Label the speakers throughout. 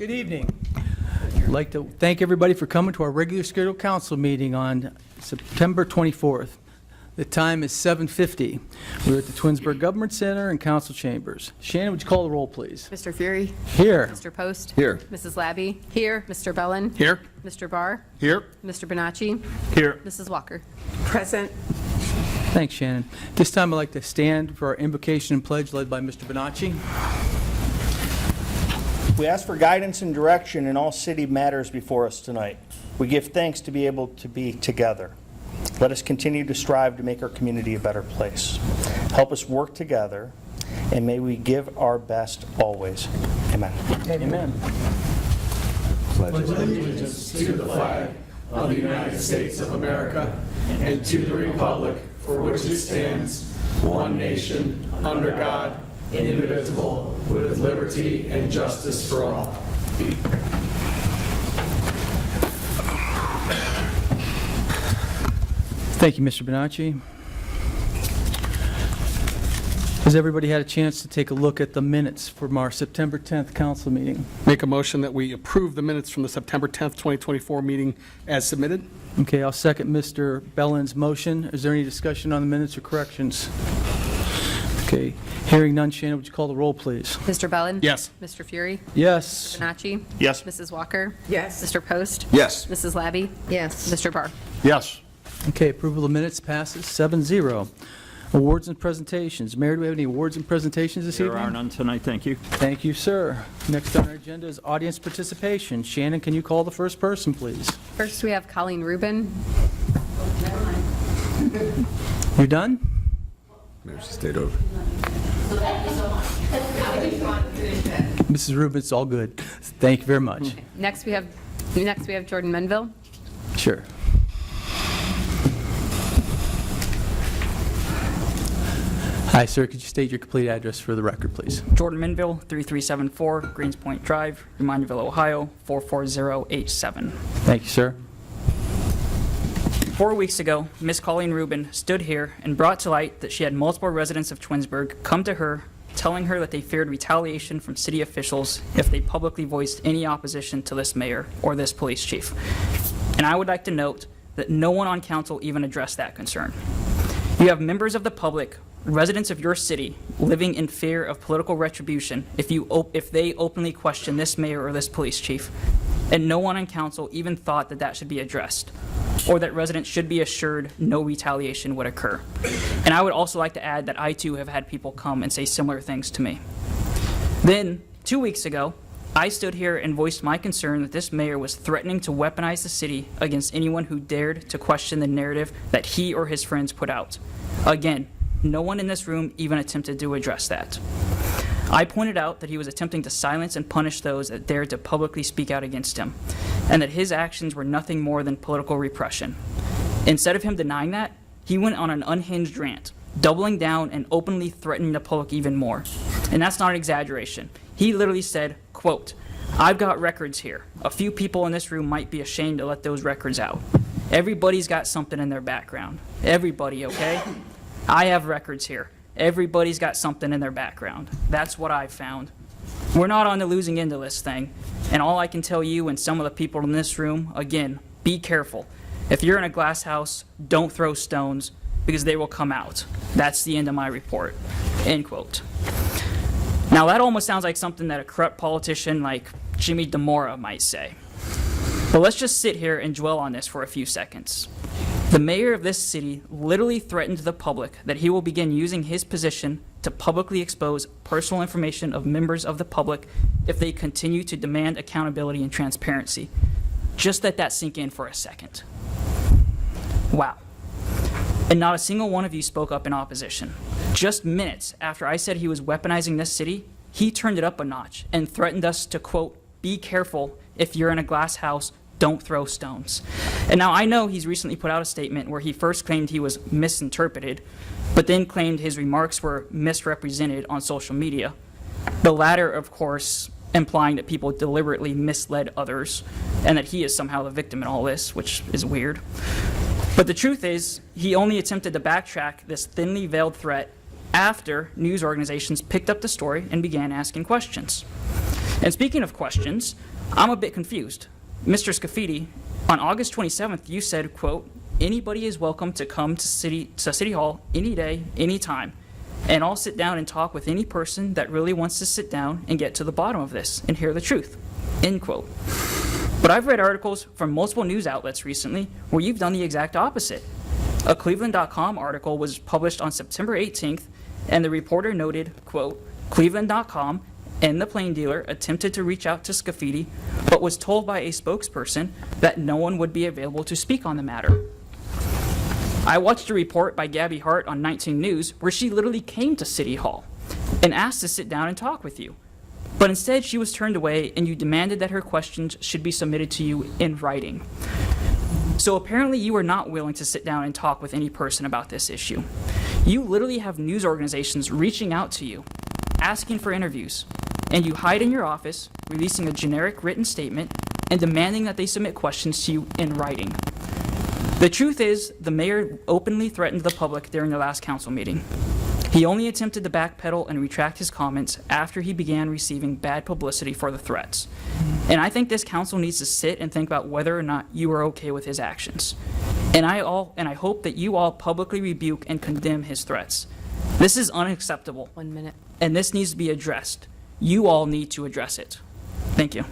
Speaker 1: Good evening. I'd like to thank everybody for coming to our regular scheduled council meeting on September 24th. The time is 7:50. We're at the Twinsburg Government Center and Council Chambers. Shannon, would you call the roll, please?
Speaker 2: Mr. Fury.
Speaker 1: Here.
Speaker 2: Mr. Post.
Speaker 3: Here.
Speaker 2: Mrs. Labby. Here. Mr. Bellin.
Speaker 3: Here.
Speaker 2: Mr. Barr.
Speaker 3: Here.
Speaker 2: Mr. Bonacci.
Speaker 3: Here.
Speaker 2: Mrs. Walker.
Speaker 4: Present.
Speaker 1: Thanks, Shannon. This time I'd like to stand for our invocation and pledge led by Mr. Bonacci.
Speaker 5: We ask for guidance and direction in all city matters before us tonight. We give thanks to be able to be together. Let us continue to strive to make our community a better place. Help us work together, and may we give our best always. Amen.
Speaker 1: Amen.
Speaker 6: Pledge allegiance to the flag of the United States of America and to the republic for which it stands, one nation, under God, indivisible, with liberty and justice for all.
Speaker 1: Thank you, Mr. Bonacci. Has everybody had a chance to take a look at the minutes from our September 10th council meeting?
Speaker 3: Make a motion that we approve the minutes from the September 10th, 2024 meeting as submitted.
Speaker 1: Okay, I'll second Mr. Bellin's motion. Is there any discussion on the minutes or corrections? Okay, hearing none, Shannon, would you call the roll, please?
Speaker 2: Mr. Bellin.
Speaker 3: Yes.
Speaker 2: Mr. Fury.
Speaker 1: Yes.
Speaker 2: Bonacci.
Speaker 5: Yes.
Speaker 2: Mrs. Walker.
Speaker 4: Yes.
Speaker 2: Mr. Post.
Speaker 3: Yes.
Speaker 2: Mrs. Labby.
Speaker 4: Yes.
Speaker 2: Mr. Barr.
Speaker 3: Yes.
Speaker 1: Okay, approval of minutes passes 7-0. Awards and presentations. Mayor, do we have any awards and presentations this evening?
Speaker 7: There are none tonight, thank you.
Speaker 1: Thank you, sir. Next on our agenda is audience participation. Shannon, can you call the first person, please?
Speaker 2: First, we have Colleen Rubin.
Speaker 1: You're done?
Speaker 3: Maybe she stayed over.
Speaker 1: Mrs. Rubin, it's all good. Thank you very much.
Speaker 2: Next, we have Jordan Menville.
Speaker 1: Sure. Hi, sir. Could you state your complete address for the record, please?
Speaker 8: Jordan Minville, 3374 Greenspoint Drive, Reminderville, Ohio, 44087.
Speaker 1: Thank you, sir.
Speaker 8: 4 weeks ago, Miss Colleen Rubin stood here and brought to light that she had multiple residents of Twinsburg come to her telling her that they feared retaliation from city officials if they publicly voiced any opposition to this mayor or this police chief. And I would like to note that no one on council even addressed that concern. You have members of the public, residents of your city, living in fear of political retribution if they openly question this mayor or this police chief, and no one on council even thought that that should be addressed, or that residents should be assured no retaliation would occur. And I would also like to add that I too have had people come and say similar things to me. Then, 2 weeks ago, I stood here and voiced my concern that this mayor was threatening to weaponize the city against anyone who dared to question the narrative that he or his friends put out. Again, no one in this room even attempted to address that. I pointed out that he was attempting to silence and punish those that dared to publicly speak out against him, and that his actions were nothing more than political repression. Instead of him denying that, he went on an unhinged rant, doubling down and openly threatening the public even more. And that's not an exaggeration. He literally said, quote, "I've got records here. A few people in this room might be ashamed to let those records out. Everybody's got something in their background. Everybody, okay? I have records here. Everybody's got something in their background. That's what I've found. We're not on the losing end of this thing. And all I can tell you and some of the people in this room, again, be careful. If you're in a glass house, don't throw stones because they will come out. That's the end of my report." End quote. Now that almost sounds like something that a corrupt politician like Jimmy DeMora might say. But let's just sit here and dwell on this for a few seconds. The mayor of this city literally threatened the public that he will begin using his position to publicly expose personal information of members of the public if they continue to demand accountability and transparency. Just let that sink in for a second. Wow. And not a single one of you spoke up in opposition. Just minutes after I said he was weaponizing this city, he turned it up a notch and threatened us to, quote, "Be careful if you're in a glass house, don't throw stones." And now I know he's recently put out a statement where he first claimed he was misinterpreted, but then claimed his remarks were misrepresented on social media. The latter, of course, implying that people deliberately misled others and that he is somehow the victim in all this, which is weird. But the truth is, he only attempted to backtrack this thinly veiled threat after news organizations picked up the story and began asking questions. And speaking of questions, I'm a bit confused. Mr. Scafidi, on August 27th, you said, quote, "Anybody is welcome to come to City Hall any day, any time, and I'll sit down and talk with any person that really wants to sit down and get to the bottom of this and hear the truth," end quote. But I've read articles from multiple news outlets recently where you've done the exact opposite. A Cleveland.com article was published on September 18th, and the reporter noted, quote, "Cleveland.com and the plane dealer attempted to reach out to Scafidi, but was told by a spokesperson that no one would be available to speak on the matter." I watched a report by Gabby Hart on 19 News where she literally came to City Hall and asked to sit down and talk with you. But instead, she was turned away, and you demanded that her questions should be submitted to you in writing. So apparently, you are not willing to sit down and talk with any person about this issue. You literally have news organizations reaching out to you, asking for interviews, and you hide in your office, releasing a generic written statement and demanding that they submit questions to you in writing. The truth is, the mayor openly threatened the public during the last council meeting. He only attempted to backpedal and retract his comments after he began receiving bad publicity for the threats. And I think this council needs to sit and think about whether or not you are okay with his actions. And I hope that you all publicly rebuke and condemn his threats. This is unacceptable,
Speaker 2: 1 minute.
Speaker 8: and this needs to be addressed. You all need to address it. Thank you.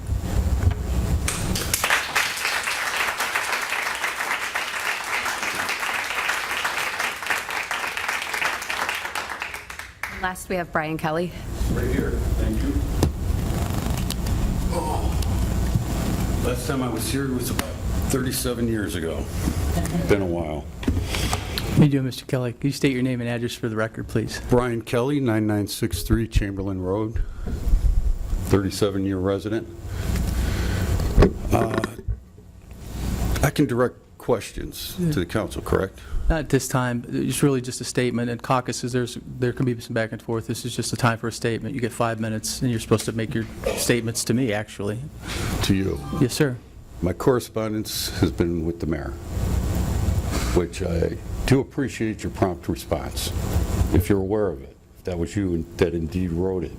Speaker 2: Last, we have Brian Kelly.
Speaker 4: Right here, thank you. Last time I was here was about 37 years ago. Been a while.
Speaker 1: How you doing, Mr. Kelly? Can you state your name and address for the record, please?
Speaker 4: Brian Kelly, 9963 Chamberlain Road, 37-year resident. I can direct questions to the council, correct?
Speaker 1: Not at this time. It's really just a statement. In caucuses, there can be some back and forth. This is just a time for a statement. You get 5 minutes, and you're supposed to make your statements to me, actually.
Speaker 4: To you.
Speaker 1: Yes, sir.
Speaker 4: My correspondence has been with the mayor, which I do appreciate your prompt response, if you're aware of it, if that was you that indeed wrote it.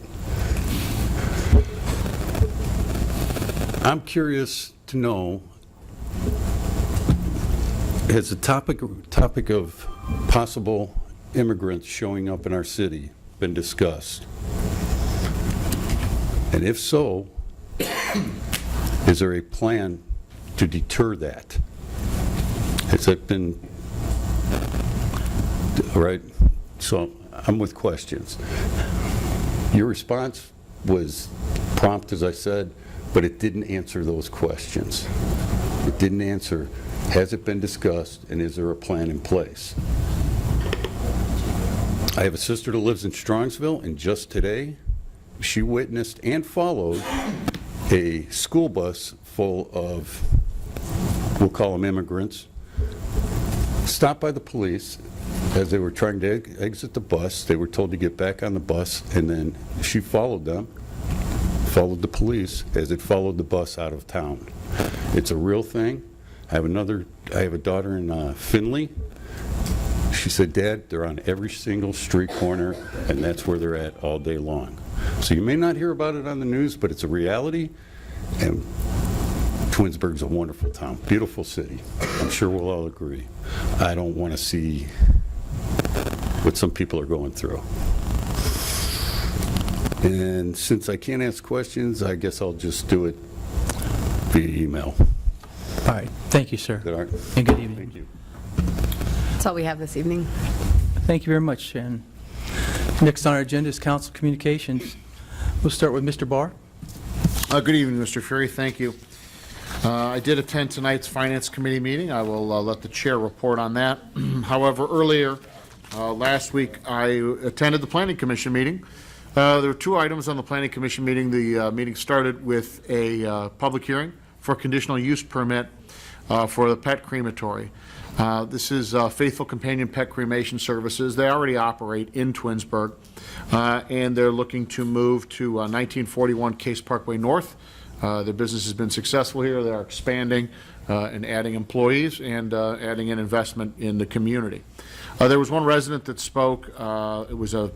Speaker 4: I'm curious to know, has the topic of possible immigrants showing up in our city been discussed? And if so, is there a plan to deter that? Has that been, all right, so I'm with questions. Your response was prompt, as I said, but it didn't answer those questions. It didn't answer, has it been discussed, and is there a plan in place? I have a sister that lives in Strongsville, and just today, she witnessed and followed a school bus full of, we'll call them immigrants, stopped by the police as they were trying to exit the bus. They were told to get back on the bus, and then she followed them, followed the police as it followed the bus out of town. It's a real thing. I have a daughter in Findlay. She said, "Dad, they're on every single street corner, and that's where they're at all day long." So you may not hear about it on the news, but it's a reality, and Twinsburg's a wonderful town, beautiful city. I'm sure we'll all agree. I don't want to see what some people are going through. And since I can't ask questions, I guess I'll just do it via email.
Speaker 1: All right. Thank you, sir.
Speaker 4: Good, Art?
Speaker 1: And good evening.
Speaker 4: Thank you.
Speaker 2: That's all we have this evening.
Speaker 1: Thank you very much. And next on our agenda is council communications. We'll start with Mr. Barr.
Speaker 7: Good evening, Mr. Fury. Thank you. I did attend tonight's Finance Committee meeting. I will let the chair report on that. However, earlier last week, I attended the Planning Commission meeting. There were two items on the Planning Commission meeting. The meeting started with a public hearing for a conditional use permit for the pet crematory. This is Faithful Companion Pet Cremation Services. They already operate in Twinsburg, and they're looking to move to 1941 Case Parkway North. Their business has been successful here. They are expanding and adding employees and adding an investment in the community. There was one resident that spoke. It was a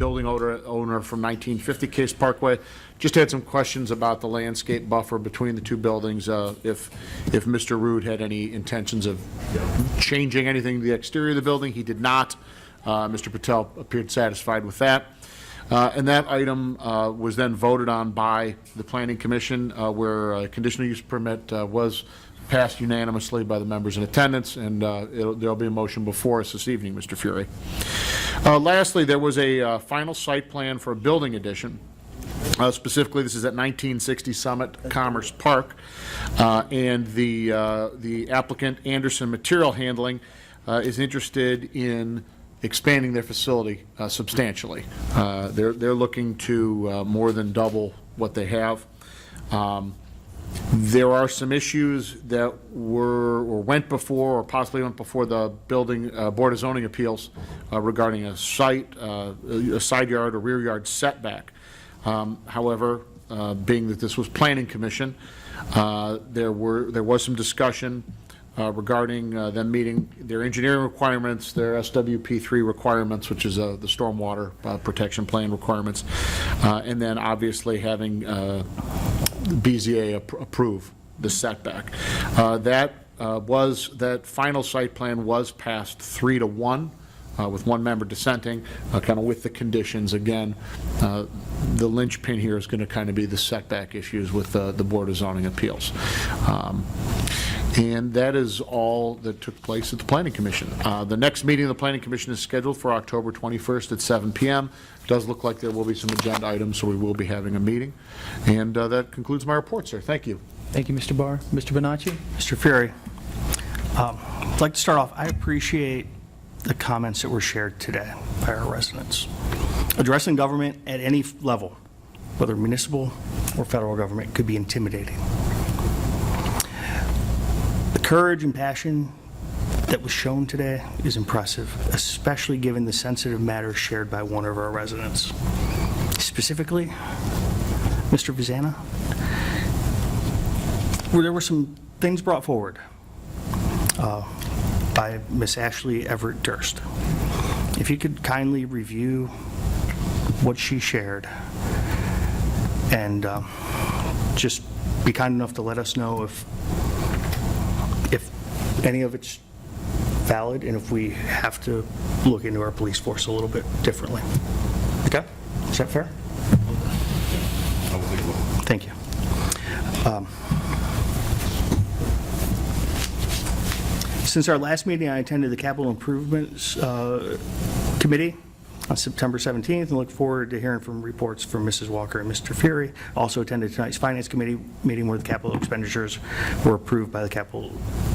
Speaker 7: building owner from 1950 Case Parkway. Just had some questions about the landscape buffer between the two buildings, if Mr. Rood had any intentions of changing anything to the exterior of the building. He did not. Mr. Patel appeared satisfied with that. And that item was then voted on by the Planning Commission, where a conditional use permit was passed unanimously by the members in attendance, and there'll be a motion before us this evening, Mr. Fury. Lastly, there was a final site plan for a building addition. Specifically, this is at 1960 Summit Commerce Park, and the applicant, Anderson Material Handling, is interested in expanding their facility substantially. They're looking to more than double what they have. There are some issues that were or went before or possibly went before the Building Board of Zoning Appeals regarding a side yard or rear yard setback. However, being that this was Planning Commission, there was some discussion regarding them meeting their engineering requirements, their SWP3 requirements, which is the stormwater protection plan requirements, and then obviously having BZA approve the setback. That final site plan was passed 3-1. With one member dissenting, kind of with the conditions. Again, the linchpin here is going to kind of be the setback issues with the Board of Zoning Appeals. And that is all that took place at the Planning Commission. The next meeting of the Planning Commission is scheduled for October 21st at 7 p.m. It does look like there will be some agenda items, so we will be having a meeting. And that concludes my report, sir. Thank you.
Speaker 1: Thank you, Mr. Barr. Mr. Bonacci?
Speaker 5: Mr. Fury, I'd like to start off, I appreciate the comments that were shared today by our residents. Addressing government at any level, whether municipal or federal government, could be intimidating. The courage and passion that was shown today is impressive, especially given the sensitive matters shared by one of our residents. Specifically, Mr. Vizana, where there were some things brought forward by Ms. Ashley Everett Durst. If you could kindly review what she shared and just be kind enough to let us know if any of it's valid and if we have to look into our police force a little bit differently. Okay? Is that fair? Thank you. Since our last meeting, I attended the Capital Improvements Committee on September 17th and look forward to hearing from reports from Mrs. Walker and Mr. Fury. Also attended tonight's Finance Committee meeting where the capital expenditures were approved by the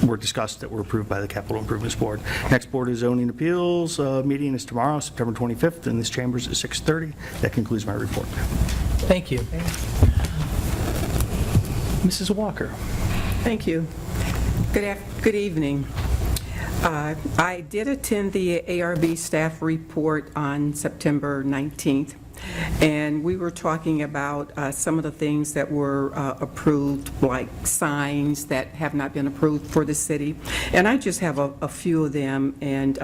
Speaker 5: were discussed that were approved by the Capital Improvements Board. Next Board of Zoning Appeals meeting is tomorrow, September 25th, in this chambers at 6:30. That concludes my report.
Speaker 1: Thank you. Mrs. Walker?
Speaker 9: Thank you. Good evening. I did attend the ARB staff report on September 19th, and we were talking about some of the things that were approved, like signs that have not been approved for the city. And I just have a few of them, and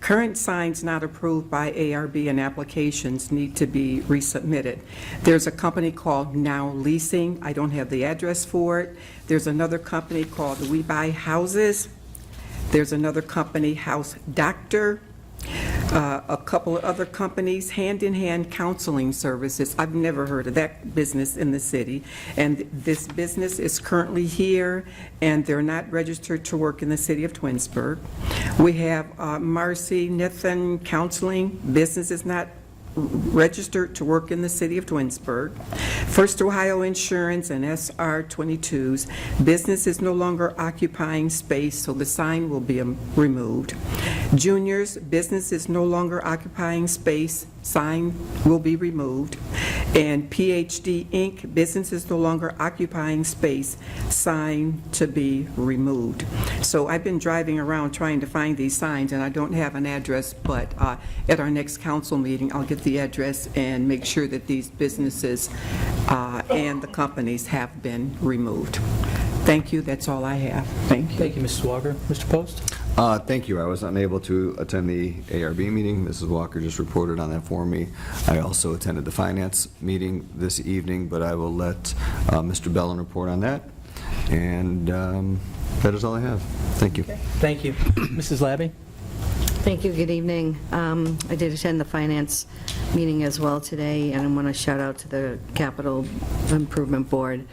Speaker 9: current signs not approved by ARB and applications need to be resubmitted. There's a company called Now Leasing. I don't have the address for it. There's another company called We Buy Houses. There's another company, House Doctor, a couple of other companies, Hand in Hand Counseling Services. I've never heard of that business in the city. And this business is currently here, and they're not registered to work in the city of Twinsburg. We have Marcy Nithan Counseling. Business is not registered to work in the city of Twinsburg. First Ohio Insurance and SR 22s. Business is no longer occupying space, so the sign will be removed. Juniors, business is no longer occupying space, sign will be removed. And PhD Inc., business is no longer occupying space, sign to be removed. So I've been driving around trying to find these signs, and I don't have an address, but at our next council meeting, I'll get the address and make sure that these businesses and the companies have been removed. Thank you, that's all I have. Thank you.
Speaker 1: Thank you, Mrs. Walker. Mr. Post?
Speaker 10: Thank you. I was unable to attend the ARB meeting. Mrs. Walker just reported on that for me. I also attended the finance meeting this evening, but I will let Mr. Bellin report on that. And that is all I have. Thank you.
Speaker 1: Thank you. Mrs. Labby?
Speaker 11: Thank you. Good evening. I did attend the finance meeting as well today, and I want to shout out to the Capital Improvement Board.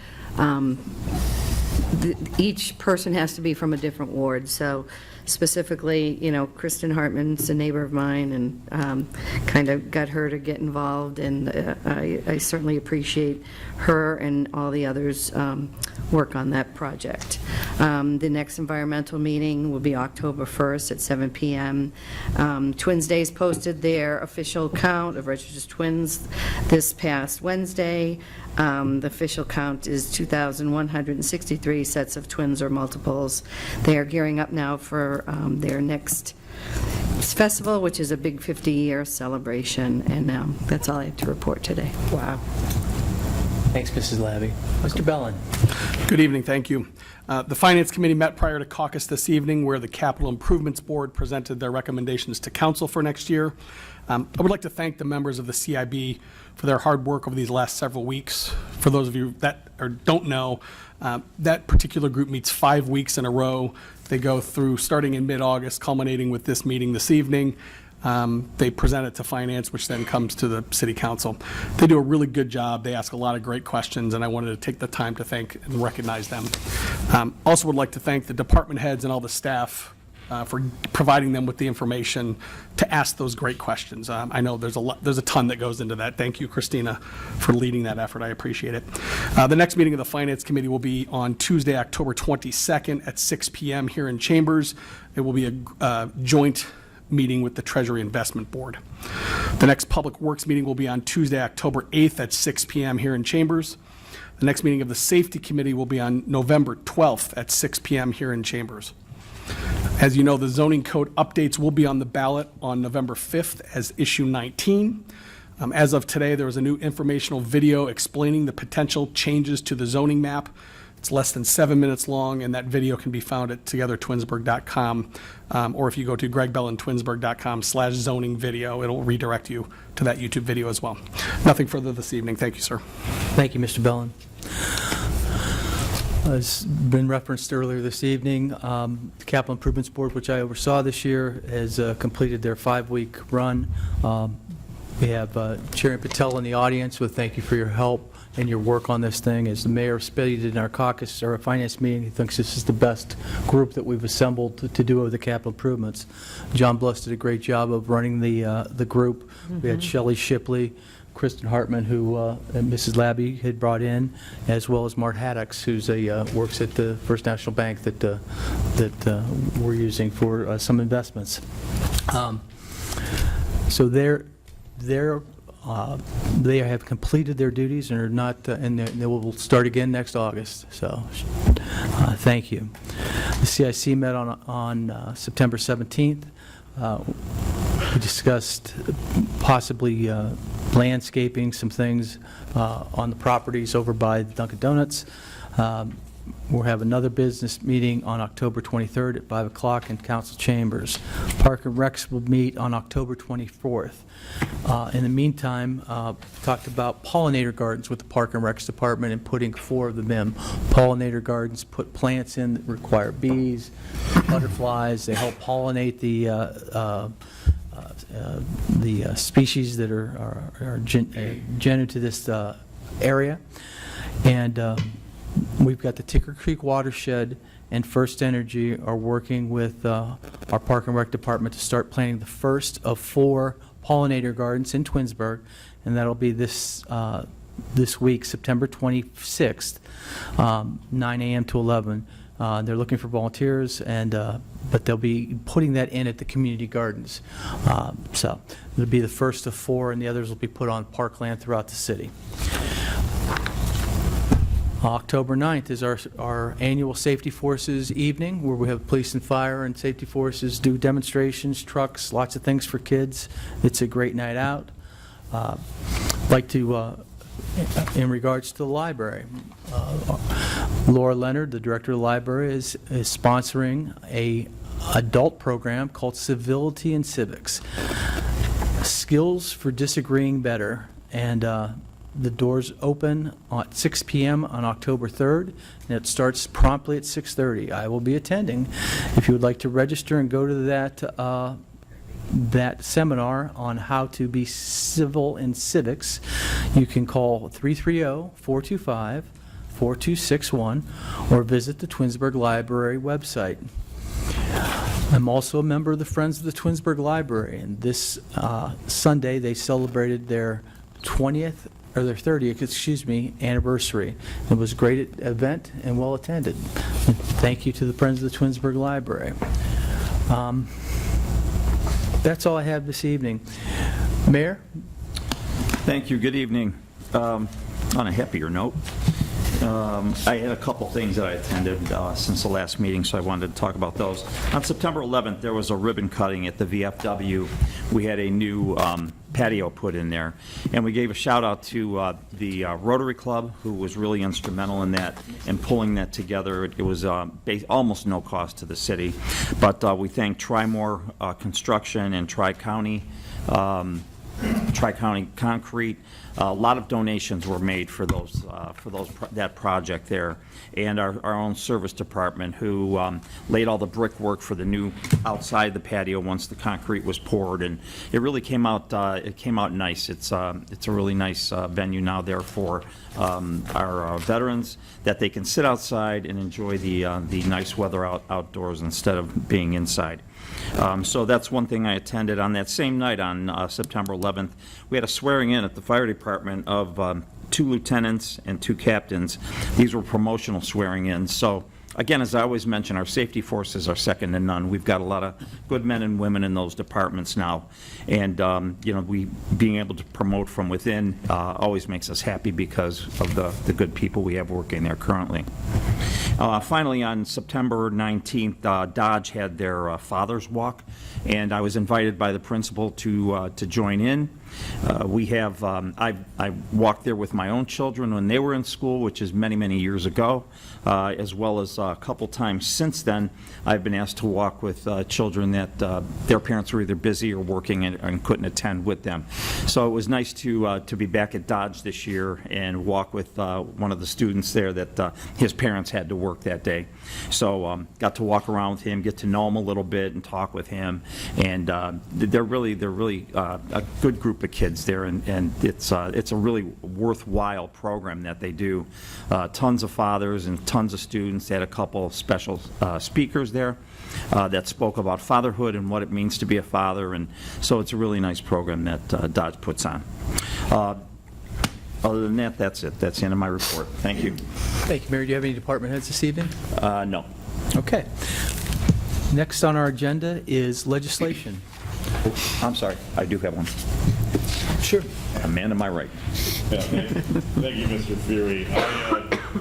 Speaker 11: Each person has to be from a different ward, so specifically, Kristen Hartman's a neighbor of mine, and kind of got her to get involved, and I certainly appreciate her and all the others' work on that project. The next environmental meeting will be October 1st at 7 p.m. Twins Days posted their official count of registered twins this past Wednesday. The official count is 2,163 sets of twins or multiples. They are gearing up now for their next festival, which is a big 50-year celebration, and that's all I have to report today.
Speaker 9: Wow.
Speaker 1: Thanks, Mrs. Labby. Mr. Bellin?
Speaker 3: Good evening, thank you. The Finance Committee met prior to caucus this evening, where the Capital Improvements Board presented their recommendations to council for next year. I would like to thank the members of the CIB for their hard work over these last several weeks. For those of you that don't know, that particular group meets 5 weeks in a row. They go through starting in mid-August, culminating with this meeting this evening. They present it to finance, which then comes to the city council. They do a really good job. They ask a lot of great questions, and I wanted to take the time to thank and recognize them. Also would like to thank the department heads and all the staff for providing them with the information to ask those great questions. I know there's a ton that goes into that. Thank you, Christina, for leading that effort. I appreciate it. The next meeting of the Finance Committee will be on Tuesday, October 22nd at 6 p.m. here in Chambers. It will be a joint meeting with the Treasury Investment Board. The next Public Works meeting will be on Tuesday, October 8th at 6 p.m. here in Chambers. The next meeting of the Safety Committee will be on November 12th at 6 p.m. here in Chambers. As you know, the zoning code updates will be on the ballot on November 5th as issue 19. As of today, there was a new informational video explaining the potential changes to the zoning map. It's less than 7 minutes long, and that video can be found at togethertwinsburg.com, or if you go to gregbellintwinsburg.com/zoning video, it'll redirect you to that YouTube video as well. Nothing further this evening. Thank you, sir.
Speaker 1: Thank you, Mr. Bellin. As been referenced earlier this evening, the Capital Improvements Board, which I oversaw this year, has completed their 5-week run. We have Chairman Patel in the audience, so thank you for your help and your work on this thing. As the mayor stated in our caucus or our finance meeting, he thinks this is the best group that we've assembled to do over the capital improvements. John Bluss did a great job of running the group. We had Shelley Shipley, Kristen Hartman, who and Mrs. Labby had brought in, as well as Mart Haddocks, who's works at the First National Bank that we're using for some investments. So they have completed their duties and are not, and they will start again next August. So, thank you. The CIC met on September 17th. We discussed possibly landscaping some things on the properties over by the Dunkin' Donuts. We'll have another business meeting on October 23rd at 5 o'clock in council chambers. Park and Recs will meet on October 24th. In the meantime, talked about pollinator gardens with the Park and Recs department and putting 4 of them in. Pollinator gardens put plants in that require bees, butterflies. They help pollinate the species that are genuine to this area. And we've got the Ticker Creek Watershed and First Energy are working with our Park and Rec department to start planting the first of 4 pollinator gardens in Twinsburg, and that'll be this week, September 26th, 9 a.m. to 11. They're looking for volunteers, and but they'll be putting that in at the community gardens. So it'll be the first of 4, and the others will be put on parkland throughout the city. October 9th is our annual Safety Forces evening, where we have police and fire and safety forces do demonstrations, trucks, lots of things for kids. It's a great night out. Like to, in regards to the library, Laura Leonard, the director of the library, is sponsoring a adult program called Civility and Civics, Skills for Disagreeing Better. And the doors open at 6 p.m. on October 3rd, and it starts promptly at 6:30. I will be attending. If you would like to register and go to that seminar on how to be civil in civics, you can call 330-425-4261 or visit the Twinsburg Library website. I'm also a member of the Friends of the Twinsburg Library, and this Sunday they celebrated their 30th anniversary. It was a great event and well attended. Thank you to the Friends of the Twinsburg Library. That's all I have this evening. Mayor?
Speaker 12: Thank you. Good evening. On a happier note, I had a couple things that I attended since the last meeting, so I wanted to talk about those. On September 11th, there was a ribbon cutting at the VFW. We had a new patio put in there, and we gave a shout out to the Rotary Club, who was really instrumental in that and pulling that together. It was almost no cost to the city, but we thank Trimore Construction and Tri-County Concrete. A lot of donations were made for that project there, and our own service department, who laid all the brickwork for the new outside the patio once the concrete was poured, and it really came out. It came out nice. It's a really nice venue now there for our veterans, that they can sit outside and enjoy the nice weather outdoors instead of being inside. So that's one thing I attended. On that same night, on September 11th, we had a swearing in at the fire department of 2 lieutenants and 2 captains. These were promotional swearing in. So again, as I always mention, our safety forces are second to none. We've got a lot of good men and women in those departments now, and we being able to promote from within always makes us happy because of the good people we have working there currently. Finally, on September 19th, Dodge had their Father's Walk, and I was invited by the principal to join in. I walked there with my own children when they were in school, which is many, many years ago, as well as a couple times since then. I've been asked to walk with children that their parents were either busy or working and couldn't attend with them. So it was nice to be back at Dodge this year and walk with one of the students there that his parents had to work that day. So got to walk around with him, get to know him a little bit, and talk with him. And they're really a good group of kids there, and it's a really worthwhile program that they do. Tons of fathers and tons of students. They had a couple special speakers there that spoke about fatherhood and what it means to be a father, and so it's a really nice program that Dodge puts on. Other than that, that's it. That's the end of my report. Thank you.
Speaker 1: Thank you, Mayor. Do you have any department heads this evening?
Speaker 12: No.
Speaker 1: Okay. Next on our agenda is legislation.
Speaker 12: I'm sorry. I do have one.
Speaker 1: Sure.
Speaker 12: A man to my right.
Speaker 13: Yeah, thank you, Mr. Fury.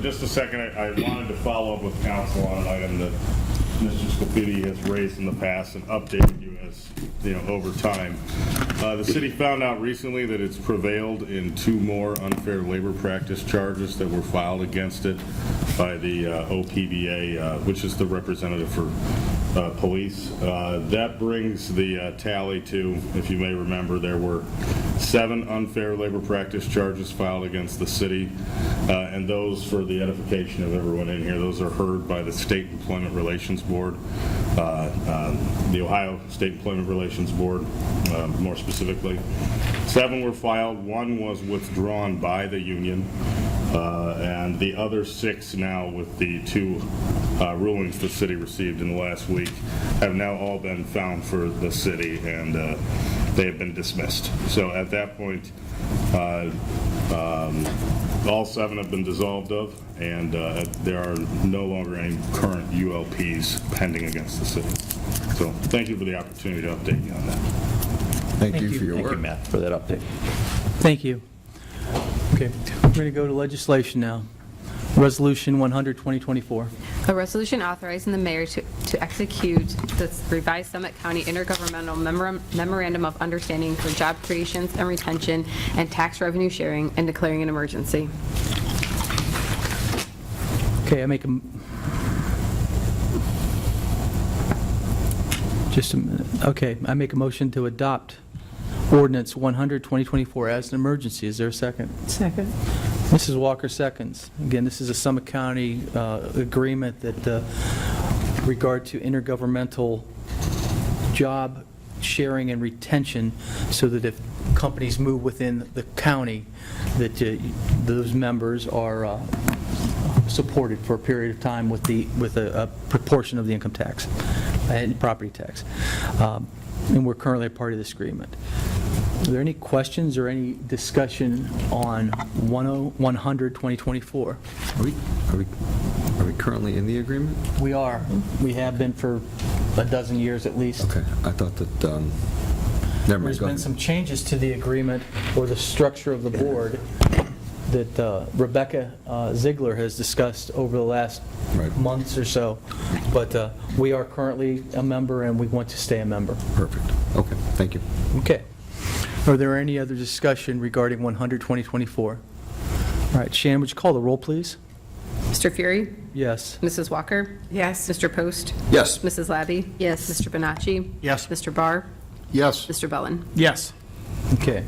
Speaker 13: Just a second, I wanted to follow up with council on an item that Mr. Scapiti has raised in the past and updated you as over time. The city found out recently that it's prevailed in 2 more unfair labor practice charges that were filed against it by the OPBA, which is the representative for police. That brings the tally to, if you may remember, there were 7 unfair labor practice charges filed against the city, and those, for the edification of everyone in here, those are heard by the State Employment Relations Board, the Ohio State Employment Relations Board, more specifically. 7 were filed, 1 was withdrawn by the union, and the other 6 now, with the 2 rulings the city received in the last week, have now all been found for the city, and they have been dismissed. So at that point, all 7 have been dissolved of, and there are no longer any current ULPs pending against the city. So thank you for the opportunity to update you on that.
Speaker 10: Thank you for your
Speaker 12: Thank
Speaker 10: work.
Speaker 12: you, Matt, for that update.
Speaker 1: Thank you. Okay, we're going to go to legislation now. Resolution 100, 2024.
Speaker 2: A resolution authorizing the mayor to execute the revised Summit County Intergovernmental Memorandum of Understanding for Job Creations and Retention and Tax Revenue Sharing and declaring an emergency.
Speaker 1: Okay, Just a minute. Okay, I make a motion to adopt ordinance 100, 2024 as an emergency. Is there a second?
Speaker 9: Second.
Speaker 1: Mrs. Walker seconds. Again, this is a Summit County agreement that regard to intergovernmental job sharing and retention, so that if companies move within the county, that those members are supported for a period of time with a proportion of the income tax and property tax. And we're currently a part of this agreement. Are there any questions or any discussion on 100, 2024?
Speaker 10: Are we currently in the agreement?
Speaker 1: We are. We have been for a dozen years at least.
Speaker 10: Okay, I thought that, never mind,
Speaker 1: There's
Speaker 10: go
Speaker 1: been
Speaker 10: ahead.
Speaker 1: some changes to the agreement or the structure of the board that Rebecca Ziegler has discussed over the last
Speaker 10: Right.
Speaker 1: months or so. But we are currently a member, and we want to stay a member.
Speaker 10: Perfect. Okay, thank you.
Speaker 1: Okay. Are there any other discussion regarding 100, 2024? All right, Shannon, would you call the roll, please?
Speaker 2: Mr. Fury?
Speaker 1: Yes.
Speaker 2: Mrs. Walker?
Speaker 9: Yes.
Speaker 2: Mr. Post?
Speaker 10: Yes.
Speaker 2: Mrs. Labby?
Speaker 11: Yes.
Speaker 2: Mr. Bonacci?
Speaker 3: Yes.
Speaker 2: Mr. Barr?
Speaker 7: Yes.
Speaker 2: Mr. Bellin?
Speaker 3: Yes.
Speaker 1: Okay.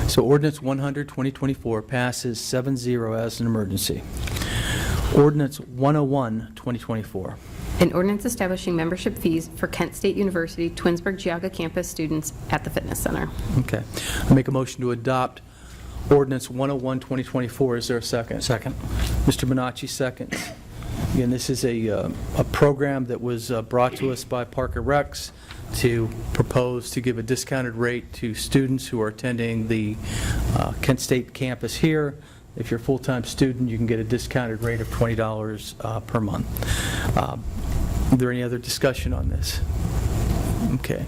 Speaker 1: So ordinance 100, 2024 passes 7-0 as an emergency. Ordinance 101, 2024.
Speaker 2: An ordinance establishing membership fees for Kent State University Twinsburg Geauga campus students at the fitness center.
Speaker 1: Okay. I make a motion to adopt ordinance 101, 2024. Is there a second? Second. Mr. Bonacci seconds. Again, this is a program that was brought to us by Parker Rex to propose to give a discounted rate to students who are attending the Kent State campus here. If you're a full-time student, you can get a discounted rate of $20 per month. Is there any other discussion on this? Okay.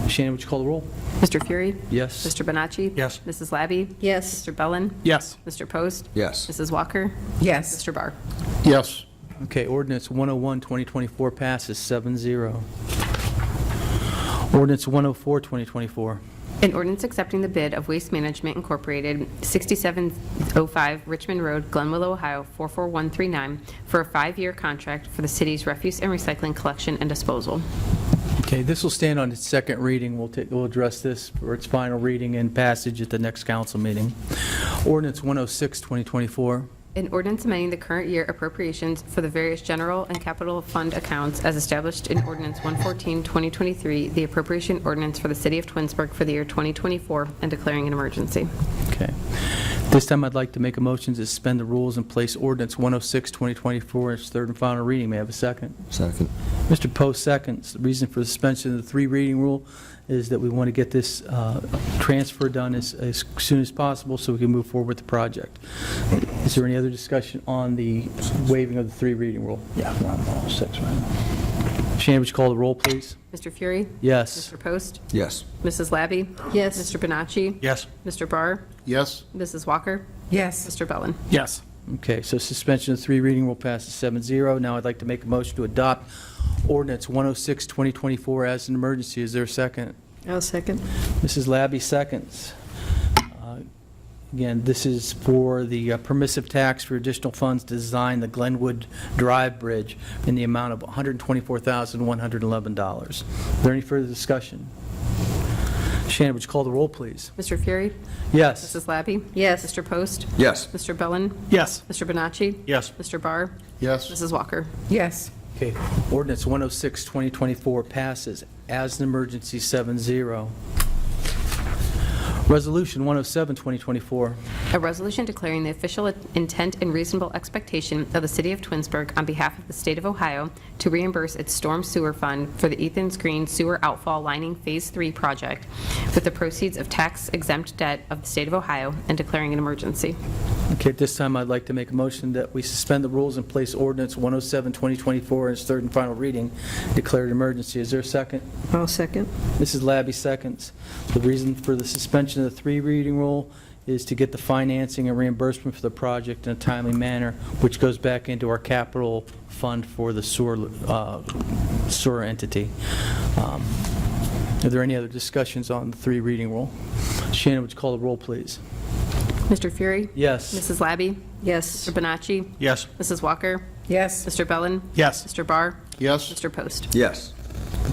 Speaker 1: Shannon, would you call the roll?
Speaker 2: Mr. Fury?
Speaker 1: Yes.
Speaker 2: Mr. Bonacci?
Speaker 3: Yes.
Speaker 2: Mrs. Labby?
Speaker 11: Yes.
Speaker 2: Mr. Bellin?
Speaker 3: Yes.
Speaker 2: Mr. Post?
Speaker 10: Yes.
Speaker 2: Mrs. Walker?
Speaker 9: Yes.
Speaker 2: Mr. Barr?
Speaker 7: Yes.
Speaker 1: Okay, ordinance 101, 2024 passes 7-0. Ordinance 104, 2024.
Speaker 2: An ordinance accepting the bid of Waste Management Incorporated, 6705 Richmond Road, Glenwillow, Ohio, 44139, for a 5-year contract for the city's refuse and recycling collection and disposal.
Speaker 1: Okay, this will stand on its second reading. We'll address this for its final reading and passage at the next council meeting. Ordinance 106, 2024.
Speaker 2: An ordinance amending the current year appropriations for the various general and capital fund accounts as established in Ordinance 114, 2023, the appropriation ordinance for the city of Twinsburg for the year 2024, and declaring an emergency.
Speaker 1: Okay. This time, I'd like to make a motion to suspend the rules and place ordinance 106, 2024 in its third and final reading. May I have a second?
Speaker 10: Second.
Speaker 1: Mr. Post seconds. The reason for the suspension of the 3-reading rule is that we want to get this transfer done as soon as possible so we can move forward with the project. Is there any other discussion on the waiving of the 3-reading rule? Yeah, we're on 106 right now. Shannon, would you call the roll, please?
Speaker 2: Mr. Fury?
Speaker 1: Yes.
Speaker 2: Mr. Post?
Speaker 10: Yes.
Speaker 2: Mrs. Labby?
Speaker 11: Yes.
Speaker 2: Mr. Bonacci?
Speaker 3: Yes.
Speaker 2: Mr. Barr?
Speaker 7: Yes.
Speaker 2: Mrs. Walker?
Speaker 9: Yes.
Speaker 2: Mr. Bellin?
Speaker 3: Yes.
Speaker 1: Okay, so suspension of the 3-reading rule passes 7-0. Now I'd like to make a motion to adopt ordinance 106, 2024 as an emergency. Is there a second?
Speaker 11: I'll second.
Speaker 1: Mrs. Labby seconds. Again, this is for the permissive tax for additional funds to design the Glenwood Drive Bridge in the amount of $124,111. Is there any further discussion? Shannon, would you call the roll, please?
Speaker 2: Mr. Fury?
Speaker 1: Yes.
Speaker 2: Mrs. Labby?
Speaker 11: Yes.
Speaker 2: Mr. Post?
Speaker 10: Yes.
Speaker 2: Mr. Bellin?
Speaker 3: Yes.
Speaker 2: Mr. Bonacci?
Speaker 3: Yes.
Speaker 2: Mr. Barr?
Speaker 7: Yes.
Speaker 2: Mrs. Walker?
Speaker 9: Yes.
Speaker 1: Okay, ordinance 106, 2024 passes as an emergency 7-0. Resolution 107, 2024.
Speaker 2: A resolution declaring the official intent and reasonable expectation of the city of Twinsburg on behalf of the state of Ohio to reimburse its storm sewer fund for the Ethans Green Sewer Outfall Lining Phase 3 project with the proceeds of tax-exempt debt of the state of Ohio and declaring an emergency.
Speaker 1: Okay, at this time, I'd like to make a motion that we suspend the rules and place ordinance 107, 2024 in its third and final reading, declare an emergency. Is there a second?
Speaker 11: I'll second.
Speaker 1: Mrs. Labby seconds. The reason for the suspension of the 3-reading rule is to get the financing and reimbursement for the project in a timely manner, which goes back into our capital fund for the sewer entity. Are there any other discussions on the 3-reading rule? Shannon, would you call the roll, please?
Speaker 2: Mr. Fury?
Speaker 1: Yes.
Speaker 2: Mrs. Labby?
Speaker 11: Yes.
Speaker 2: Mr. Bonacci?
Speaker 3: Yes.
Speaker 2: Mrs. Walker?
Speaker 9: Yes.
Speaker 2: Mr. Bellin?
Speaker 3: Yes.
Speaker 2: Mr. Barr?
Speaker 7: Yes.
Speaker 2: Mr. Post?
Speaker 10: Yes.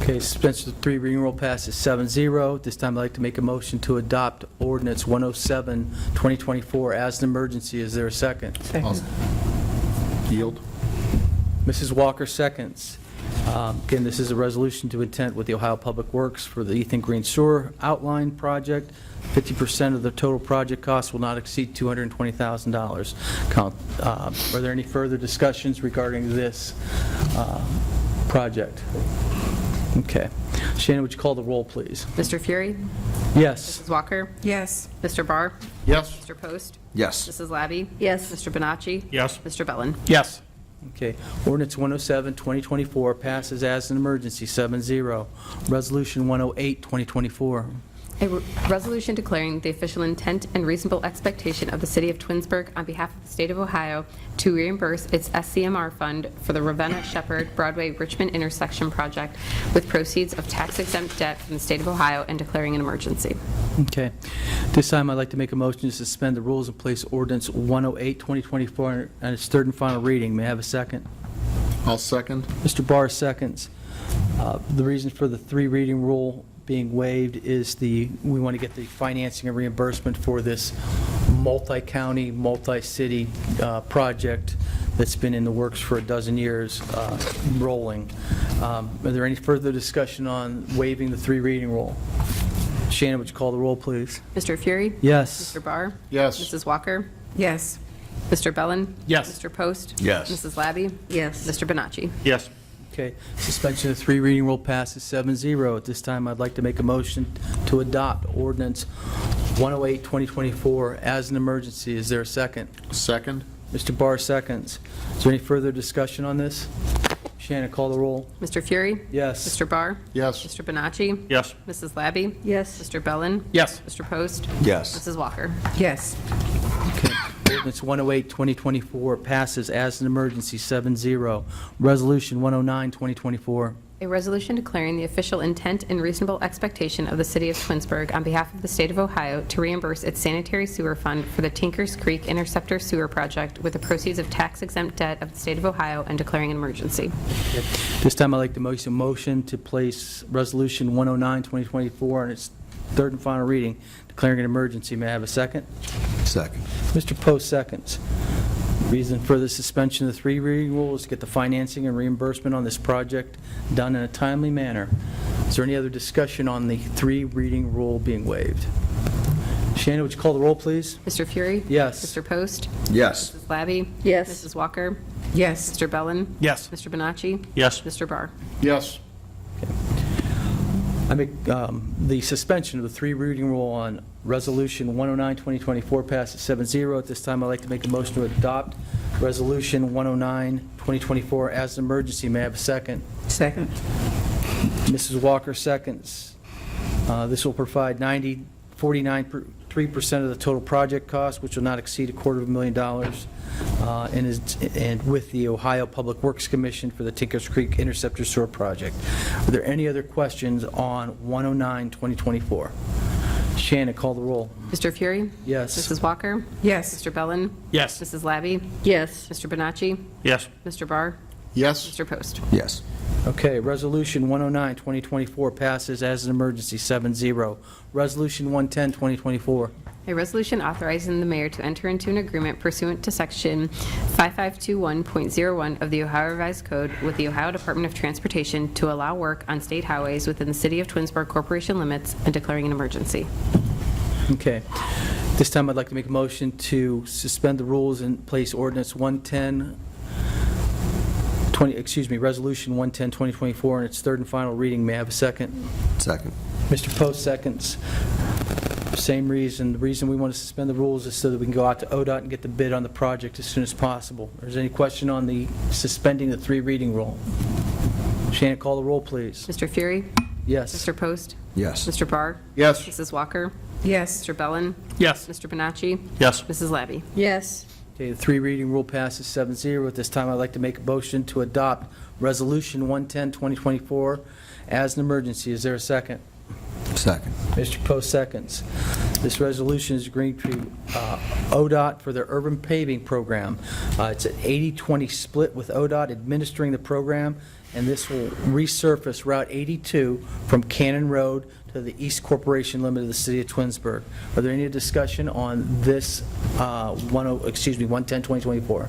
Speaker 1: Okay, suspension of the three reading rule passes 7-0. This time I'd like to make a motion to adopt ordinance 107, 2024 as an emergency. Is there a second?
Speaker 9: Second.
Speaker 7: Yield.
Speaker 1: Mrs. Walker seconds. Again, this is a resolution to intent with the Ohio Public Works for the Ethan Green Sewer Outline Project. 50% of the total project cost will not exceed $220,000. Are there any further discussions regarding this project? Okay. Shannon, would you call the roll, please?
Speaker 2: Mr. Fury?
Speaker 1: Yes.
Speaker 2: Mrs. Walker?
Speaker 9: Yes.
Speaker 2: Mr. Barr?
Speaker 7: Yes.
Speaker 2: Mr. Post?
Speaker 10: Yes.
Speaker 2: Mrs. Labby?
Speaker 11: Yes.
Speaker 2: Mr. Bonacci?
Speaker 3: Yes.
Speaker 2: Mr. Bellin?
Speaker 3: Yes.
Speaker 1: Okay. Ordinance 107, 2024 passes as an emergency, 7-0. Resolution 108, 2024.
Speaker 2: A resolution declaring the official intent and reasonable expectation of the City of Twinsburg on behalf of the State of Ohio to reimburse its SCMR fund for the Ravenna-Shepherd Broadway-Richmond intersection project with proceeds of tax-exempt debt from the State of Ohio and declaring an emergency.
Speaker 1: Okay. This time, I'd like to make a motion to suspend the rules and place ordinance 108, 2024 on its third and final reading. May I have a second?
Speaker 7: I'll second.
Speaker 1: Mr. Barr seconds. The reason for the three reading rule being waived is we want to get the financing and reimbursement for this multi-county, multi-city project that's been in the works for a dozen years, rolling. Are there any further discussion on waiving the three reading rule? Shannon, would you call the roll, please?
Speaker 2: Mr. Fury?
Speaker 1: Yes.
Speaker 2: Mr. Barr?
Speaker 7: Yes.
Speaker 2: Mrs. Walker?
Speaker 9: Yes.
Speaker 2: Mr. Bellin?
Speaker 3: Yes.
Speaker 2: Mr. Post?
Speaker 10: Yes.
Speaker 2: Mrs. Labby?
Speaker 11: Yes.
Speaker 2: Mr. Bonacci?
Speaker 3: Yes.
Speaker 1: Okay, suspension of the three reading rule passes 7-0. At this time, I'd like to make a motion to adopt ordinance 108, 2024 as an emergency. Is there a second?
Speaker 7: Second.
Speaker 1: Mr. Barr seconds. Is there any further discussion on this? Shannon, call the roll.
Speaker 2: Mr. Fury?
Speaker 1: Yes.
Speaker 2: Mr. Barr?
Speaker 7: Yes.
Speaker 2: Mr. Bonacci?
Speaker 3: Yes.
Speaker 2: Mrs. Labby?
Speaker 11: Yes.
Speaker 2: Mr. Bellin?
Speaker 3: Yes.
Speaker 2: Mr. Post?
Speaker 10: Yes.
Speaker 2: Mrs. Walker?
Speaker 9: Yes.
Speaker 1: Okay. Ordinance 108, 2024 passes as an emergency 7-0. Resolution 109, 2024.
Speaker 2: A resolution declaring the official intent and reasonable expectation of the City of Twinsburg on behalf of the State of Ohio to reimburse its sanitary sewer fund for the Tinkers Creek Interceptor Sewer Project with the proceeds of tax-exempt debt of the State of Ohio and declaring an emergency.
Speaker 1: This time, I'd like to make a motion to place Resolution 109, 2024 on its third and final reading, declaring an emergency. May I have a second?
Speaker 10: Second.
Speaker 1: Mr. Post seconds. Reason for the suspension of the three reading rule is to get the financing and reimbursement on this project done in a timely manner. Is there any other discussion on the three reading rule being waived? Shannon, would you call the roll, please?
Speaker 2: Mr. Fury?
Speaker 1: Yes.
Speaker 2: Mr. Post?
Speaker 10: Yes.
Speaker 2: Mrs. Labby?
Speaker 11: Yes.
Speaker 2: Mrs. Walker?
Speaker 9: Yes.
Speaker 2: Mr. Bellin?
Speaker 3: Yes.
Speaker 2: Mr. Bonacci?
Speaker 3: Yes.
Speaker 2: Mr. Barr?
Speaker 7: Yes.
Speaker 1: I make the suspension of the three reading rule on Resolution 109, 2024 passes 7-0. At this time, I'd like to make a motion to adopt Resolution 109, 2024 as an emergency. May I have a second?
Speaker 9: Second.
Speaker 1: Mrs. Walker seconds. This will provide 49.3% of the total project cost, which will not exceed $250,000, and with the Ohio Public Works Commission for the Tinkers Creek Interceptor Sewer Project. Are there any other questions on 109, 2024? Shannon, call the roll.
Speaker 2: Mr. Fury?
Speaker 1: Yes.
Speaker 2: Mrs. Walker?
Speaker 9: Yes.
Speaker 2: Mr. Bellin?
Speaker 3: Yes.
Speaker 2: Mrs. Labby?
Speaker 11: Yes.
Speaker 2: Mr. Bonacci?
Speaker 3: Yes.
Speaker 2: Mr. Barr?
Speaker 7: Yes.
Speaker 2: Mr. Post?
Speaker 10: Yes.
Speaker 1: Okay, Resolution 109, 2024 passes as an emergency, 7-0. Resolution 110, 2024.
Speaker 2: A resolution authorizing the mayor to enter into an agreement pursuant to Section 5521.01 of the Ohio Revised Code with the Ohio Department of Transportation to allow work on state highways within the City of Twinsburg Corporation limits and declaring an emergency.
Speaker 1: Okay. This time, I'd like to make a motion to suspend the rules and place ordinance 110, Resolution 110, 2024 in its third and final reading. May I have a second?
Speaker 10: Second.
Speaker 1: Mr. Post seconds. Same reason. The reason we want to suspend the rules is so that we can go out to ODOT and get the bid on the project as soon as possible. Is there any question on the suspending the three reading rule? Shannon, call the roll, please.
Speaker 2: Mr. Fury?
Speaker 1: Yes.
Speaker 2: Mr. Post?
Speaker 10: Yes.
Speaker 2: Mr. Barr?
Speaker 7: Yes.
Speaker 2: Mrs. Walker?
Speaker 9: Yes.
Speaker 2: Mr. Bellin?
Speaker 3: Yes.
Speaker 2: Mr. Bonacci?
Speaker 3: Yes.
Speaker 2: Mrs. Labby?
Speaker 11: Yes.
Speaker 1: Okay, the three reading rule passes 7-0. At this time, I'd like to make a motion to adopt Resolution 110, 2024 as an emergency. Is there a second?
Speaker 10: Second.
Speaker 1: Mr. Post seconds. This resolution is agreeing to ODOT for their urban paving program. It's an 80-20 split with ODOT administering the program, and this will resurface Route 82 from Cannon Road to the East Corporation limit of the city of Twinsburg. Are there any discussion on this 110-2024?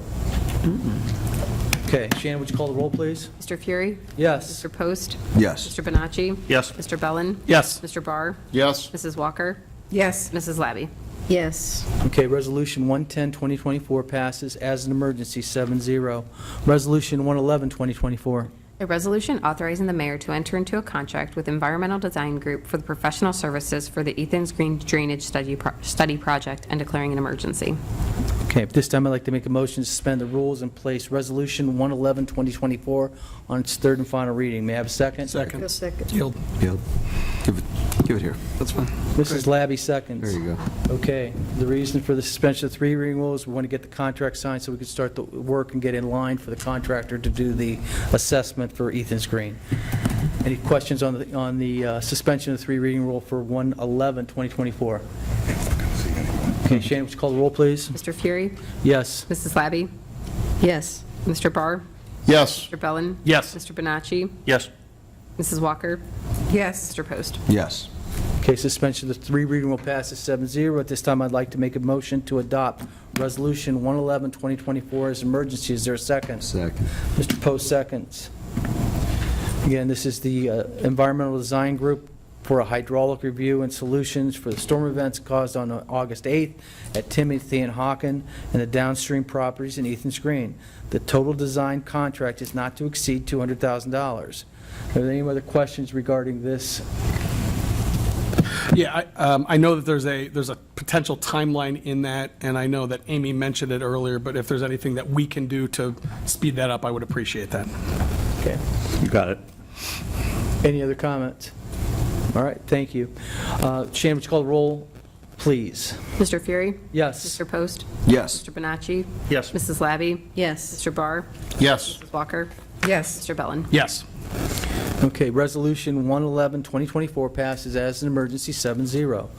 Speaker 1: Okay, Shannon, would you call the roll, please?
Speaker 2: Mr. Fury?
Speaker 1: Yes.
Speaker 2: Mr. Post?
Speaker 10: Yes.
Speaker 2: Mr. Bonacci?
Speaker 12: Yes.
Speaker 2: Mr. Bellin?
Speaker 3: Yes.
Speaker 2: Mr. Barr?
Speaker 7: Yes.
Speaker 2: Mrs. Walker?
Speaker 9: Yes.
Speaker 2: Mrs. Labby?
Speaker 11: Yes.
Speaker 1: Okay, Resolution 110-2024 passes as an emergency 7-0. Resolution 111-2024.
Speaker 2: A resolution authorizing the mayor to enter into a contract with Environmental Design Group for the professional services for the Ethan's Green Drainage Study Project and declaring an emergency.
Speaker 1: Okay, at this time, I'd like to make a motion to suspend the rules and place Resolution 111-2024 on its third and final reading. May I have a second?
Speaker 10: Second.
Speaker 11: Second.
Speaker 3: Yield.
Speaker 10: Yield. Give it here. That's fine.
Speaker 1: Mrs. Labby seconds.
Speaker 10: There you go.
Speaker 1: Okay, the reason for the suspension of three reading rules, we want to get the contract signed so we can start the work and get in line for the contractor to do the assessment for Ethan's Green. Any questions on the suspension of the three reading rule for 111-2024? Okay, Shannon, would you call the roll, please?
Speaker 2: Mr. Fury?
Speaker 1: Yes.
Speaker 2: Mrs. Labby?
Speaker 11: Yes.
Speaker 2: Mr. Barr?
Speaker 7: Yes.
Speaker 2: Mr. Bellin?
Speaker 3: Yes.
Speaker 2: Mr. Bonacci?
Speaker 12: Yes.
Speaker 2: Mrs. Walker?
Speaker 9: Yes.
Speaker 2: Mr. Post?
Speaker 10: Yes.
Speaker 1: Okay, suspension of the three reading rule passes 7-0. At this time, I'd like to make a motion to adopt Resolution 111-2024 as emergency. Is there a second?
Speaker 10: Second.
Speaker 1: Mr. Post seconds. Again, this is the Environmental Design Group for a hydraulic review and solutions for the storm events caused on August 8th at Timothy and Hawken and the downstream properties in Ethan's Green. The total design contract is not to exceed $200,000. Are there any other questions regarding this?
Speaker 3: Yeah, I know that there's a potential timeline in that, and I know that Amy mentioned it earlier, but if there's anything that we can do to speed that up, I would appreciate that.
Speaker 1: Okay.
Speaker 12: You got it.
Speaker 1: Any other comments? All right, thank you. Shannon, would you call the roll, please?
Speaker 2: Mr. Fury?
Speaker 1: Yes.
Speaker 2: Mr. Post?
Speaker 10: Yes.
Speaker 2: Mr. Bonacci?
Speaker 12: Yes.
Speaker 2: Mrs. Labby?
Speaker 11: Yes.
Speaker 2: Mr. Barr?
Speaker 7: Yes.
Speaker 2: Mrs. Walker?
Speaker 9: Yes.
Speaker 2: Mr. Bellin?
Speaker 3: Yes.
Speaker 1: Okay, Resolution 111-2024 passes as an emergency 7-0.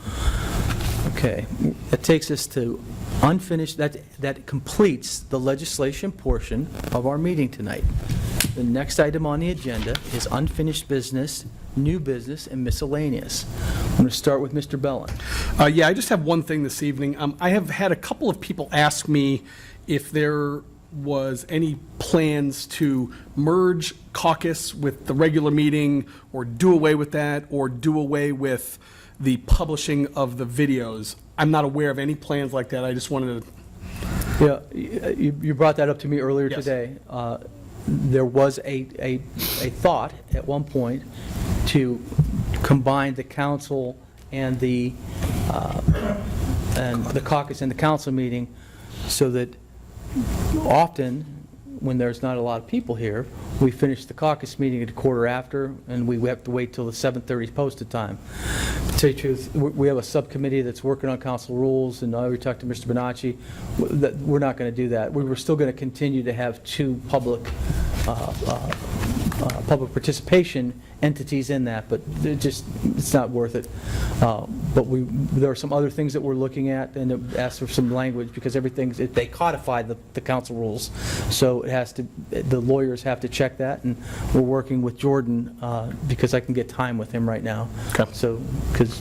Speaker 1: Okay, that takes us to unfinished, that completes the legislation portion of our meeting tonight. The next item on the agenda is unfinished business, new business, and miscellaneous. I'm going to start with Mr. Bellin.
Speaker 3: Yeah, I just have one thing this evening. I have had a couple of people ask me if there was any plans to merge caucus with the regular meeting, or do away with that, or do away with the publishing of the videos. I'm not aware of any plans like that. I just wanted to...
Speaker 1: Yeah, you brought that up to me earlier
Speaker 3: Yes.
Speaker 1: today. There was a thought at one point to combine the council and the caucus and the council meeting, so that often, when there's not a lot of people here, we finish the caucus meeting at a quarter after, and we have to wait till the 7:30 posted time. To tell you the truth, we have a subcommittee that's working on council rules, and I already talked to Mr. Bonacci. We're not going to do that. We were still going to continue to have two public participation entities in that, but it's not worth it. But there are some other things that we're looking at, and it asks for some language, because they codified the council rules, so the lawyers have to check that, and we're working with Jordan, because I can get time with him right now.
Speaker 3: Okay.
Speaker 1: So, because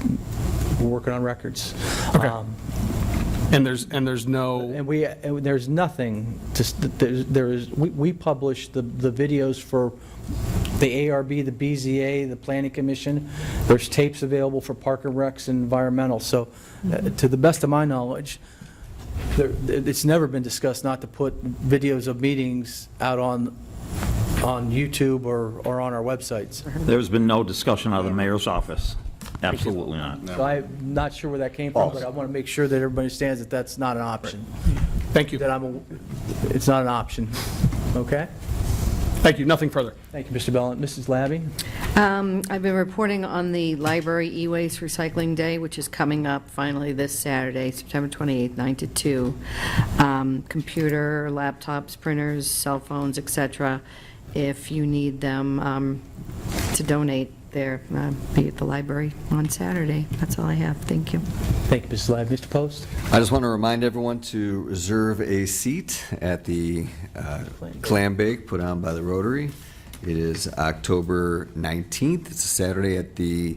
Speaker 1: we're working on records.
Speaker 3: Okay. And there's no...
Speaker 1: And there's nothing, we publish the videos for the ARB, the BZA, the Planning Commission. There's tapes available for Park and Recs and Environmental. So to the best of my knowledge, it's never been discussed not to put videos of meetings out on YouTube or on our websites.
Speaker 12: There's been no discussion out of the mayor's office. Absolutely not.
Speaker 1: So I'm not sure where that came from, but I want to make sure that everybody understands that that's not an option.
Speaker 3: Thank you.
Speaker 1: It's not an option. Okay?
Speaker 3: Thank you. Nothing further.
Speaker 1: Thank you, Mr. Bellin. Mrs. Labby?
Speaker 11: I've been reporting on the Library E-Waste Recycling Day, which is coming up finally this Saturday, September 28th, 9 to 2. Computer, laptops, printers, cell phones, etc. If you need them to donate, there, be at the library on Saturday. That's all I have. Thank you.
Speaker 1: Thank you, Mrs. Lab. Mr. Post?
Speaker 10: I just want to remind everyone to reserve a seat at the clam bake put on by the Rotary. It is October 19th. It's a Saturday at the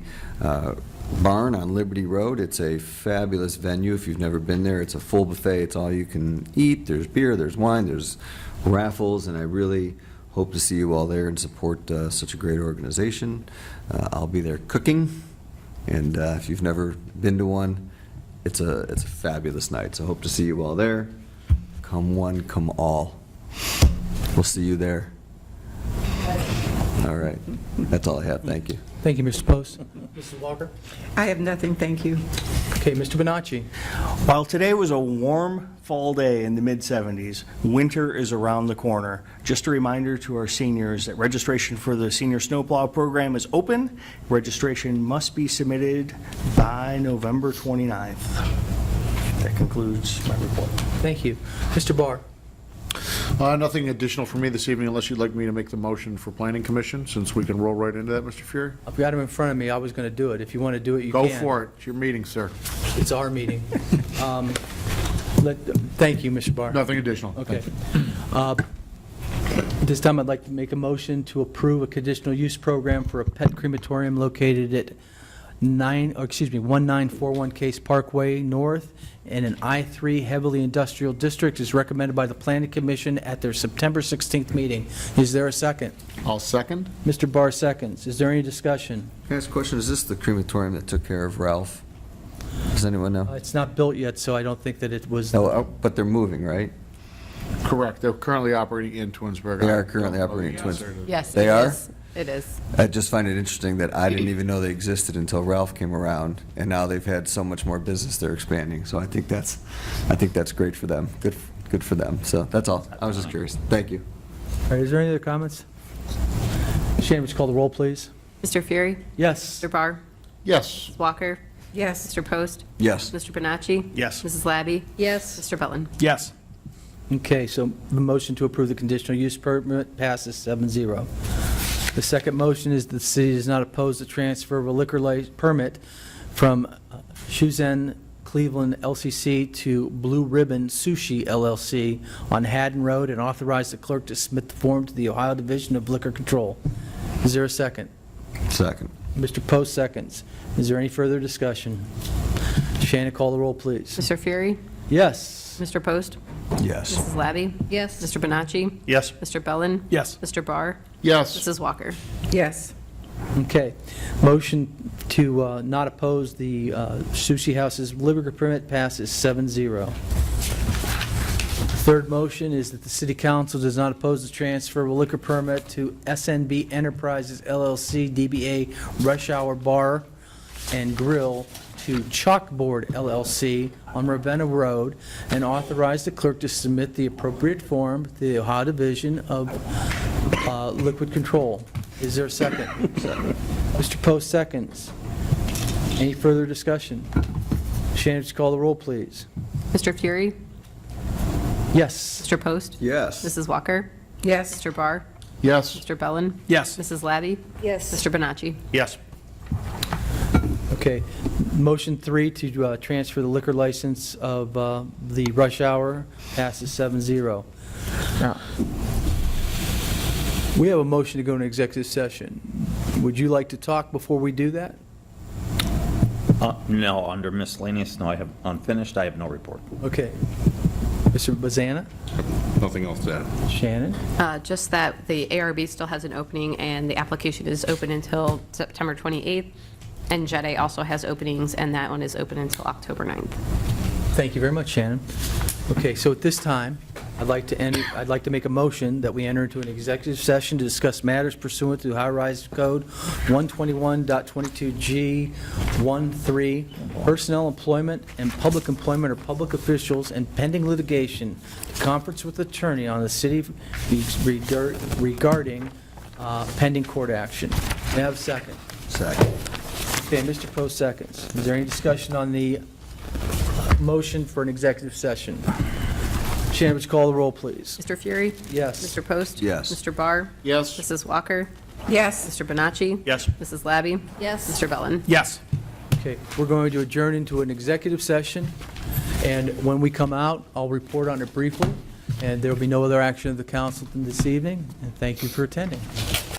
Speaker 10: barn on Liberty Road. It's a fabulous venue. If you've never been there, it's a full buffet. It's all you can eat. There's beer, there's wine, there's raffles, and I really hope to see you all there and support such a great organization. I'll be there cooking, and if you've never been to one, it's a fabulous night. So hope to see you all there. Come one, come all. We'll see you there. All right. That's all I have. Thank you.
Speaker 1: Thank you, Mr. Post. Mrs. Walker?
Speaker 9: I have nothing, thank you.
Speaker 1: Okay, Mr. Bonacci?
Speaker 5: While today was a warm fall day in the mid-70s, winter is around the corner. Just a reminder to our seniors that registration for the Senior Snowplow Program is open. Registration must be submitted by November 29th. That concludes my report.
Speaker 1: Thank you. Mr. Barr?
Speaker 7: Nothing additional for me this evening, unless you'd like me to make the motion for Planning Commission, since we can roll right into that, Mr. Fury.
Speaker 1: I've got him in front of me. I was going to do it. If you want to do it, you can.
Speaker 7: Go for it. It's your meeting, sir.
Speaker 1: It's our meeting. Thank you, Mr. Barr.
Speaker 7: Nothing additional.
Speaker 1: Okay.
Speaker 7: Thank you.
Speaker 1: This time, I'd like to make a motion to approve a conditional use program for a pet crematorium located at 1941 Case Parkway North in an I-3 heavily industrial district is recommended by the Planning Commission at their September 16th meeting. Is there a second?
Speaker 7: I'll second.
Speaker 1: Mr. Barr seconds. Is there any discussion?
Speaker 10: Can I ask a question? Is this the crematorium that took care of Ralph? Does anyone know?
Speaker 1: It's not built yet, so I don't think that it was.
Speaker 10: No, but they're moving, right?
Speaker 7: Correct. They're currently operating in Twinsburg.
Speaker 10: They are currently operating in Twinsburg.
Speaker 2: Yes.
Speaker 10: They
Speaker 2: it
Speaker 10: are?
Speaker 2: is. It is.
Speaker 10: I just find it interesting that I didn't even know they existed until Ralph came around, and now they've had so much more business they're expanding. So I think that's great for them. Good for them. So that's all. I was just curious. Thank you.
Speaker 1: All right, is there any other comments? Shannon, would you call the roll, please?
Speaker 2: Mr. Fury?
Speaker 1: Yes.
Speaker 2: Mr. Barr?
Speaker 7: Yes.
Speaker 2: Mrs. Walker?
Speaker 9: Yes.
Speaker 2: Mr. Post?
Speaker 10: Yes.
Speaker 2: Mr. Bonacci?
Speaker 5: Yes.
Speaker 2: Mrs. Labby?
Speaker 11: Yes.
Speaker 2: Mr. Bellin?
Speaker 5: Yes.
Speaker 1: Okay, so the motion to approve the conditional use permit passes 7-0. The second motion is the city does not oppose the transfer of a liquor permit from Shuzen Cleveland LCC to Blue Ribbon Sushi LLC on Haddon Road and authorize the clerk to submit the form to the Ohio Division of Liquor Control. Is there a second?
Speaker 10: Second.
Speaker 1: Mr. Post seconds. Is there any further discussion? Shannon, call the roll, please.
Speaker 2: Mr. Fury?
Speaker 1: Yes.
Speaker 2: Mr. Post?
Speaker 10: Yes.
Speaker 2: Mrs. Labby?
Speaker 11: Yes.
Speaker 2: Mr. Bonacci?
Speaker 5: Yes.
Speaker 2: Mr. Bellin?
Speaker 5: Yes.
Speaker 2: Mr. Barr?
Speaker 7: Yes.
Speaker 2: Mrs. Walker?
Speaker 9: Yes.
Speaker 1: Okay. Motion to not oppose the Sushi House's liquor permit passes 7-0. Third motion is that the city council does not oppose the transfer of a liquor permit to SNB Enterprises LLC DBA Rush Hour Bar and Grill to Chalkboard LLC on Ravenna Road and authorize the clerk to submit the appropriate form to the Ohio Division of Liquid Control. Is there a second? Mr. Post seconds. Any further discussion? Shannon, just call the roll, please.
Speaker 2: Mr. Fury?
Speaker 1: Yes.
Speaker 2: Mr. Post?
Speaker 10: Yes.
Speaker 2: Mrs. Walker?
Speaker 9: Yes.
Speaker 2: Mr. Barr?
Speaker 7: Yes.
Speaker 2: Mr. Bellin?
Speaker 5: Yes.
Speaker 2: Mrs. Labby?
Speaker 11: Yes.
Speaker 2: Mr. Bonacci?
Speaker 5: Yes.
Speaker 1: Okay. Motion 3 to transfer the liquor license of the Rush Hour passes 7-0. Now, we have a motion to go into executive session. Would you like to talk before we do that?
Speaker 12: No, under miscellaneous, no, I have unfinished, I have no report.
Speaker 1: Okay. Mr. Bazana?
Speaker 4: Nothing else to add.
Speaker 1: Shannon?
Speaker 2: Just that the ARB still has an opening, and the application is open until September 28th, and JED also has openings, and that one is open until October 9th.
Speaker 1: Thank you very much, Shannon. Okay, so at this time, I'd like to make a motion that we enter into an executive session to discuss matters pursuant to Ohio Revised Code 121.22G13, personnel employment and public employment of public officials and pending litigation, conference with attorney on the city regarding pending court action. May I have a second?
Speaker 10: Second.
Speaker 1: Okay, Mr. Post seconds. Is there any discussion on the motion for an executive session? Shannon, would you call the roll, please?
Speaker 2: Mr. Fury?
Speaker 1: Yes.
Speaker 2: Mr. Post?
Speaker 10: Yes.
Speaker 2: Mr. Barr?
Speaker 7: Yes.
Speaker 2: Mrs. Walker?
Speaker 9: Yes.
Speaker 2: Mr. Bonacci?
Speaker 3: Yes.
Speaker 2: Mrs. Labby?
Speaker 11: Yes.
Speaker 2: Mr. Bellin?
Speaker 3: Yes.
Speaker 1: Okay, we're going to adjourn into an executive session, and when we come out, I'll report on it briefly, and there will be no other action of the council this evening, and thank you for attending.